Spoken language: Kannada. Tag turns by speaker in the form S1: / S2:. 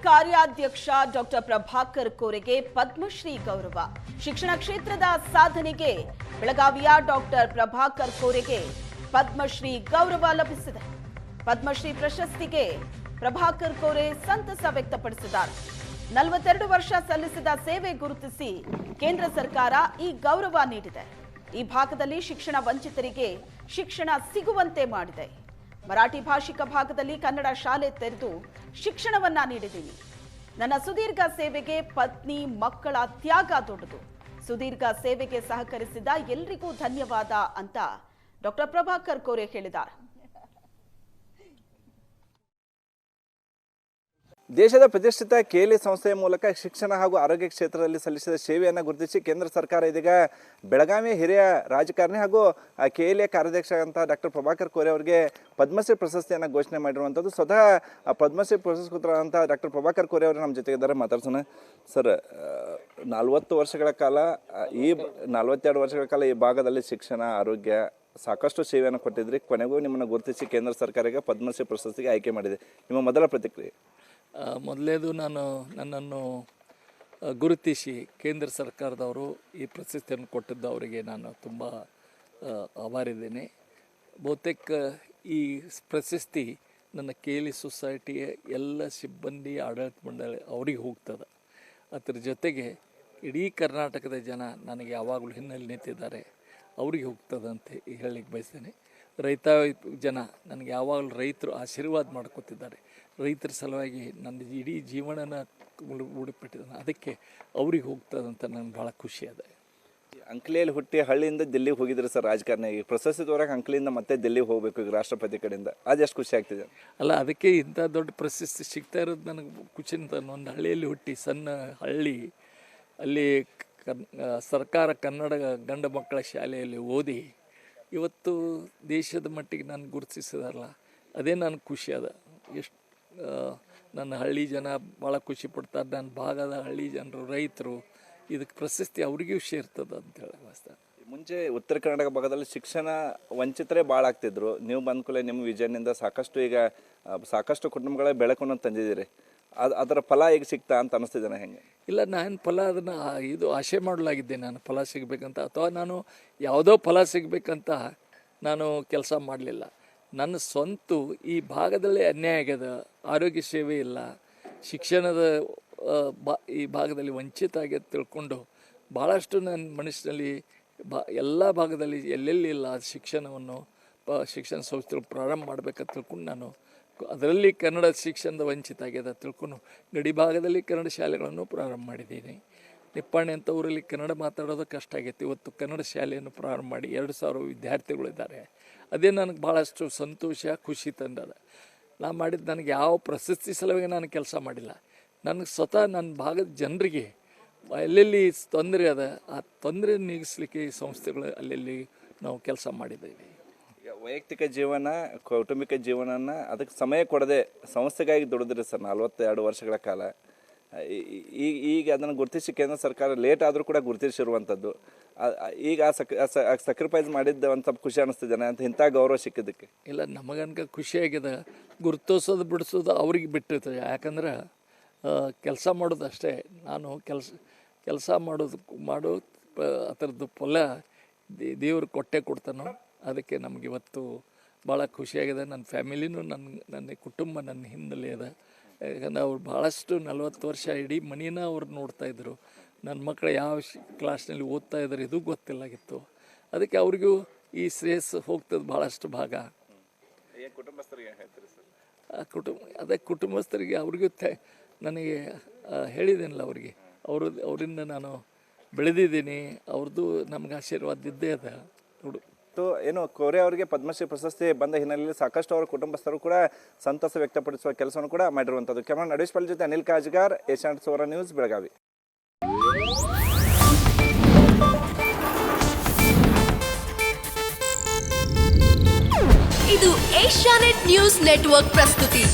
S1: ಕಾರ್ಯಾಧ್ಯಕ್ಷ ಡಾಕ್ಟರ್ ಪ್ರಭಾಕರ್ ಕೋರೆಗೆ ಪದ್ಮಶ್ರೀ ಗೌರವ. ಶಿಕ್ಷಣ ಕ್ಷೇತ್ರದ ಸಾಧನೆಗೆ ಬೆಳಗಾವಿಯ ಡಾಕ್ಟರ್ ಪ್ರಭಾಕರ್ ಕೋರೆಗೆ ಪದ್ಮಶ್ರೀ ಗೌರವ ಲಭಿಸಿದೆ. ಪದ್ಮಶ್ರೀ ಪ್ರಶಸ್ತಿಗೆ ಪ್ರಭಾಕರ್ ಕೋರೆ ಸಂತಸ ವ್ಯಕ್ತಪಡಿಸಿದ್ದಾರೆ. 42 ವರ್ಷ ಸಲ್ಲಿಸಿದ ಸೇವೆ ಗುರುತಿಸಿ ಕೇಂದ್ರ ಸರ್ಕಾರ ಈ ಗೌರವ ನೀಡಿದೆ. ಈ ಭಾಗದಲ್ಲಿ ಶಿಕ್ಷಣ ವಂಚಿತರಿಗೆ ಶಿಕ್ಷಣ ಸಿಗುವಂತೆ ಮಾಡಿದೆ. ಮರಾಠಿ ಭಾಷಿಕ ಭಾಗದಲ್ಲಿ ಕನ್ನಡ ಶಾಲೆ ತೆರೆದು ಶಿಕ್ಷಣವನ್ನ ನೀಡಿದ್ದೀನಿ. ನನ್ನ ಸುದೀರ್ಘ ಸೇವೆಗೆ ಪತ್ನಿ ಮಕ್ಕಳ ತ್ಯಾಗ ದೊಡ್ಡದು. ಸುದೀರ್ಘ ಸೇವೆಗೆ ಸಹಕರಿಸಿದ ಎಲ್ರಿಗೂ ಧನ್ಯವಾದ ಅಂತ ಡಾಕ್ಟರ್ ಪ್ರಭಾಕರ್ ಕೋರೆ ಹೇಳಿದ್ದಾರೆ.
S2: ದೇಶದ ಪ್ರತಿಷ್ಠಿತ KLE ಸಂಸ್ಥೆಯ ಮೂಲಕ ಶಿಕ್ಷಣ ಹಾಗೂ ಆರೋಗ್ಯ ಕ್ಷೇತ್ರದಲ್ಲಿ ಸಲ್ಲಿಸಿದ ಸೇವೆಯನ್ನು ಗುರುತಿಸಿ ಕೇಂದ್ರ ಸರ್ಕಾರ ಇದೀಗ ಬೆಳಗಾವಿ ಹಿರಿಯ ರಾಜಕಾರಣಿ ಹಾಗೂ KLE ಕಾರ್ಯಾಧ್ಯಕ್ಷ ಅಂತ ಡಾಕ್ಟರ್ ಪ್ರಭಾಕರ್ ಕೋರೆ ಅವರಿಗೆ ಪದ್ಮಶ್ರೀ ಪ್ರಶಸ್ತಿಯನ್ನು ಘೋಷಣೆ ಮಾಡಿರುವಂಥದ್ದು. ಸ್ವತಃ ಪದ್ಮಶ್ರೀ ಪುರಸ್ಕೃತರಾದಂಥ ಡಾಕ್ಟರ್ ಪ್ರಭಾಕರ್ ಕೋರೆ ಅವರು ನಮ್ಮ ಜೊತೆಗಿದ್ದಾರೆ. ಮಾತಾಡ್ಸೋಣ ಸರ್. 42 ವರ್ಷಗಳ ಕಾಲ 42 ವರ್ಷಗಳ ಕಾಲ ಈ ಭಾಗದಲ್ಲಿ ಶಿಕ್ಷಣ ಆರೋಗ್ಯ ಸಾಕಷ್ಟು ಸೇವೆಯನ್ನು ಕೊಟ್ಟಿದ್ರಿ. ಕೊನೆಗೂ ನಿಮ್ಮನ್ನು ಗುರುತಿಸಿ ಕೇಂದ್ರ ಸರ್ಕಾರಕ್ಕೆ ಪದ್ಮಶ್ರೀ ಪ್ರಶಸ್ತಿಗೆ ಆಯ್ಕೆ ಮಾಡಿದೆ. ನಿಮ್ಮ ಮೊದಲ ಪ್ರತಿಕ್ರಿಯೆ?
S3: ಮೊದಲೇದು ನನ್ನನ್ನು ಗುರುತಿಸಿ ಕೇಂದ್ರ ಸರ್ಕಾರದವರು ಈ ಪ್ರಶಸ್ತಿಯನ್ನು ಕೊಟ್ಟಿದ್ದು ಅವರಿಗೆ ನಾನು ತುಂಬ ಆಭಾರಿದ್ದೇನೆ. ಬಹುತೇಕ ಈ ಪ್ರಶಸ್ತಿ ನನ್ನ KLE ಸೊಸೈಟಿಯ ಎಲ್ಲ ಸಿಬ್ಬಂದಿ ಆಡಳಿತ ಮಂಡಳಿ ಅವರಿಗೆ ಹೋಗ್ತದೆ. ಅದರ ಜೊತೆಗೆ ಇಡೀ ಕರ್ನಾಟಕದ ಜನ ನನಗೆ ಯಾವಾಗಲೂ ಹಿನ್ನೆಲೆ ನಿಂತಿದ್ದಾರೆ, ಅವ್ರಿಗೆ ಹೋಗ್ತದೆ ಅಂತ ಹೇಳಲಿಕ್ಕೆ ಬಯಸ್ತೇನೆ. ರೈತ ಜನ ನನಗೆ ಯಾವಾಗಲೂ ರೈತರು ಆಶೀರ್ವಾದ ಮಾಡ್ಕೊತಿದ್ದಾರೆ. ರೈತರ ಸಲುವಾಗಿ ನನ್ನ ಇಡೀ ಜೀವನನ ಉಡುಪಿಟ್ಟಿದ್ದಾನೆ, ಅದಕ್ಕೆ ಅವ್ರಿಗೆ ಹೋಗ್ತದಂತ ನನಗೆ ಭಾಳ ಖುಷಿ ಅದ.
S2: ಅಂಕಲಿಯಲ್ಲಿ ಹುಟ್ಟಿ ಹಳ್ಳಿಯಿಂದ ದಿಲ್ಲಿಗೆ ಹೋಗಿದ್ರು ಸರ್ ರಾಜಕಾರಣಿಯಾಗಿ. ಪ್ರಶಸ್ತಿ ತೋರಕ್ಕೆ ಅಂಕಲಿಯಿಂದ ಮತ್ತೆ ದಿಲ್ಲಿಗೆ ಹೋಗಬೇಕು ಈಗ ರಾಷ್ಟ್ರಪತಿ ಕಡೆಯಿಂದ. ಅದೆಷ್ಟು ಖುಷಿ ಆಗ್ತಿದೆ
S3: ಅಲ್ಲ, ಅದಕ್ಕೆ ಇಂಥ ದೊಡ್ಡ ಪ್ರಶಸ್ತಿ ಸಿಗ್ತಾ ಇರೋದು ನನಗೆ ಖುಷಿ ಅಂತ. ಒಂದು ಹಳ್ಳಿಯಲ್ಲಿ ಹುಟ್ಟಿ ಸಣ್ಣ ಹಳ್ಳಿ, ಅಲ್ಲಿ ಸರ್ಕಾರ ಕನ್ನಡ ಗಂಡು ಮಕ್ಕಳ ಶಾಲೆಯಲ್ಲಿ ಓದಿ ಇವತ್ತು ದೇಶದ ಮಟ್ಟಿಗೆ ನಾನು ಗುರುತಿಸಿದಾರಲ್ಲ, ಅದೇ ನನಗೆ ಖುಷಿ ಅದ. ಎಷ್ಟು ನನ್ನ ಹಳ್ಳಿ ಜನ ಭಾಳ ಖುಷಿ ಪಡ್ತಾರೆ. ನನ್ನ ಭಾಗದ ಹಳ್ಳಿ ಜನರು ರೈತರು ಇದಕ್ಕೆ ಪ್ರಶಸ್ತಿ ಅವ್ರಿಗೂ ಸೇರ್ತದೆ ಅಂತೇಳಿ ಭಾವಿಸ್ತಾರೆ.
S2: ಮುಂಚೆ ಉತ್ತರ ಕರ್ನಾಟಕ ಭಾಗದಲ್ಲಿ ಶಿಕ್ಷಣ ವಂಚಿತರೇ ಭಾಳ ಆಗ್ತಿದ್ರು. ನೀವು ಬಂದ ಕೂಡಲೇ ನಿಮ್ಮ ವಿಜನ್ನಿಂದ ಸಾಕಷ್ಟು ಕುಟುಂಬಗಳ ಬೆಳಕನ್ನು ತಂದಿದ್ದೀರಿ. ಅದರ ಫಲ ಈಗ ಸಿಗ್ತಾ ಅಂತ ಅನ್ನಿಸ್ತಿದ್ದೇನೆ. ಹೆಂಗೆ?
S3: ಇಲ್ಲ, ನಾನು ಫಲ ಅದನ್ನು ಆಶೆ ಮಾಡಲಾಗಿದ್ದೆ. ನಾನು ಫಲ ಸಿಗಬೇಕಂತ ಅಥವಾ ನಾನು ಯಾವುದೋ ಫಲ ಸಿಗಬೇಕಂತ ನಾನು ಕೆಲಸ ಮಾಡಲಿಲ್ಲ. ನನ್ನ ಸ್ವಂತ ಈ ಭಾಗದಲ್ಲೇ ಅನ್ಯಾಯ ಆಗ್ಯದ, ಆರೋಗ್ಯ ಸೇವೆ ಇಲ್ಲ, ಶಿಕ್ಷಣದ ಈ ಭಾಗದಲ್ಲಿ ವಂಚಿತ ಆಗ್ಯದ ತಿಳ್ಕೊಂಡು ಭಾಳಷ್ಟು ನನ್ನ ಮನಸ್ಸಿನಲ್ಲಿ ಎಲ್ಲ ಭಾಗದಲ್ಲಿ ಎಲ್ಲೆಲ್ಲಿಲ್ಲ ಶಿಕ್ಷಣವನ್ನು ಶಿಕ್ಷಣ ಸಂಸ್ಥೆಗಳು ಪ್ರಾರಂಭ ಮಾಡಬೇಕಂತ ತಿಳ್ಕೊಂಡು ನಾನು ಅದರಲ್ಲಿ ಕನ್ನಡ ಶಿಕ್ಷಣದ ವಂಚಿತ ಆಗ್ಯದ ತಿಳ್ಕೊಂಡು ಗಡಿ ಭಾಗದಲ್ಲಿ ಕನ್ನಡ ಶಾಲೆಗಳನ್ನು ಪ್ರಾರಂಭ ಮಾಡಿದ್ದೀನಿ. ನಿಪ್ಪಾಣಿ ಅಂತ ಊರಲ್ಲಿ ಕನ್ನಡ ಮಾತಾಡೋದು ಕಷ್ಟ ಆಗೈತಿ. ಇವತ್ತು ಕನ್ನಡ ಶಾಲೆಯನ್ನು ಪ್ರಾರಂಭ ಮಾಡಿ 2,000 ವಿದ್ಯಾರ್ಥಿಗಳಿದ್ದಾರೆ. ಅದೇ ನನಗೆ ಭಾಳಷ್ಟು ಸಂತೋಷ, ಖುಷಿ ತಂದದ. ನಾನು ಮಾಡಿದ್ದು ನನಗೆ ಯಾವ ಪ್ರಶಸ್ತಿ ಸಲುವಾಗಿ ನಾನು ಕೆಲಸ ಮಾಡಿಲ್ಲ. ನನಗೆ ಸ್ವತಃ ನನ್ನ ಭಾಗದ ಜನರಿಗೆ ಎಲ್ಲೆಲ್ಲಿ ತೊಂದರೆ ಅದ ಆ ತೊಂದರೆ ನೀಗಿಸ್ಲಿಕ್ಕೆ ಈ ಸಂಸ್ಥೆಗಳು ಅಲ್ಲೆಲ್ಲಿ ನಾವು ಕೆಲಸ ಮಾಡಿದ್ದೇವೆ.
S2: ವೈಯಕ್ತಿಕ ಜೀವನ, ಕೌಟುಂಬಿಕ ಜೀವನನ ಅದಕ್ಕೆ ಸಮಯ ಕೊಡದೆ ಸಂಸ್ಥೆಗಾಗಿ ದುಡಿದ್ರಿ ಸರ್ 42 ವರ್ಷಗಳ ಕಾಲ. ಈಗ ಅದನ್ನು ಗುರುತಿಸಿ ಕೇಂದ್ರ ಸರ್ಕಾರ ಲೇಟ್ ಆದರೂ ಕೂಡ ಗುರುತಿಸಿರುವಂಥದ್ದು. ಈಗ ಆ ಸಕ್ರಿಫೈಸ್ ಮಾಡಿದ್ದ ಒಂದು ಸ್ವಲ್ಪ ಖುಷಿ ಅನ್ನಿಸ್ತಿದ್ದೇನೆ ಅಂತ ಇಂಥ ಗೌರವ ಸಿಕ್ಕಿದ್ದಕ್ಕೆ.
S3: ಇಲ್ಲ, ನಮಗನ್ಕ ಖುಷಿಯಾಗಿದೆ. ಗುರುತಿಸೋದು ಬಿಡಿಸೋದು ಅವ್ರಿಗೆ ಬಿಟ್ಟಿರ್ತದೆ. ಯಾಕಂದ್ರೆ ಕೆಲಸ ಮಾಡೋದು ಅಷ್ಟೇ. ನಾನು ಕೆಲಸ ಮಾಡೋ ಅದರದ್ದು ಫಲ ದೇವ್ರು ಕೊಡ್ತಾನೋ. ಅದಕ್ಕೆ ನಮಗೆ ಇವತ್ತು ಭಾಳ ಖುಷಿಯಾಗಿದೆ. ನನ್ನ ಫ್ಯಾಮಿಲಿನೂ ನನ್ನ ಕುಟುಂಬ ನನ್ನ ಹಿನ್ನೆಲೆ ಅದ. ಯಾಕಂದ್ರೆ ಅವ್ರು ಭಾಳಷ್ಟು 40 ವರ್ಷ ಇಡೀ ಮನಿನ ಅವ್ರು ನೋಡ್ತಾಯಿದ್ರು. ನನ್ನ ಮಕ್ಕಳು ಯಾವ ಕ್ಲಾಸ್ನಲ್ಲಿ ಓದ್ತಾ ಇದ್ದಾರೆ ಇದು ಗೊತ್ತಿಲ್ಲಾಗಿತ್ತು. ಅದಕ್ಕೆ ಅವ್ರಿಗೂ ಈ ಶ್ರೇಯಸ್ಸು ಹೋಗ್ತದೆ ಭಾಳಷ್ಟು ಭಾಗ. ಅದೇ ಕುಟುಂಬಸ್ಥರಿಗೆ ಅವ್ರಿಗೂ ನನಗೆ ಹೇಳಿದ್ದೇನಲ್ಲ, ಅವರಿಂದ ನಾನು ಬೆಳೆದಿದ್ದೀನಿ. ಅವ್ರದ್ದು ನಮ್ಗೆ ಆಶೀರ್ವಾದ ಇದ್ದೇ ಅದ.
S2: ಏನು ಕೋರೆ ಅವರಿಗೆ ಪದ್ಮಶ್ರೀ ಪ್ರಶಸ್ತಿ ಬಂದ ಹಿನ್ನೆಲೆಯಲ್ಲಿ ಸಾಕಷ್ಟು ಅವರ ಕುಟುಂಬಸ್ಥರು ಕೂಡ ಸಂತಸ ವ್ಯಕ್ತಪಡಿಸುವ ಕೆಲಸವನ್ನು ಕೂಡ ಮಾಡಿರುವಂಥದ್ದು. ಕ್ಯಾಮರಾ ನಡೇಶ್ ಪಾಲ್ ಜೊತೆ ಅನಿಲ್ ಕಾಜ್ಗಾರ್, ಏಷ್ಯಾನೆಟ್ ಸುವರ್ಣ ನ್ಯೂಸ್, ಬೆಳಗಾವಿ.
S4: ಇದು ಏಷ್ಯಾನೆಟ್ ನ್ಯೂಸ್ ನೆಟ್ವರ್ಕ್ ಪ್ರಸ್ತುತಿ.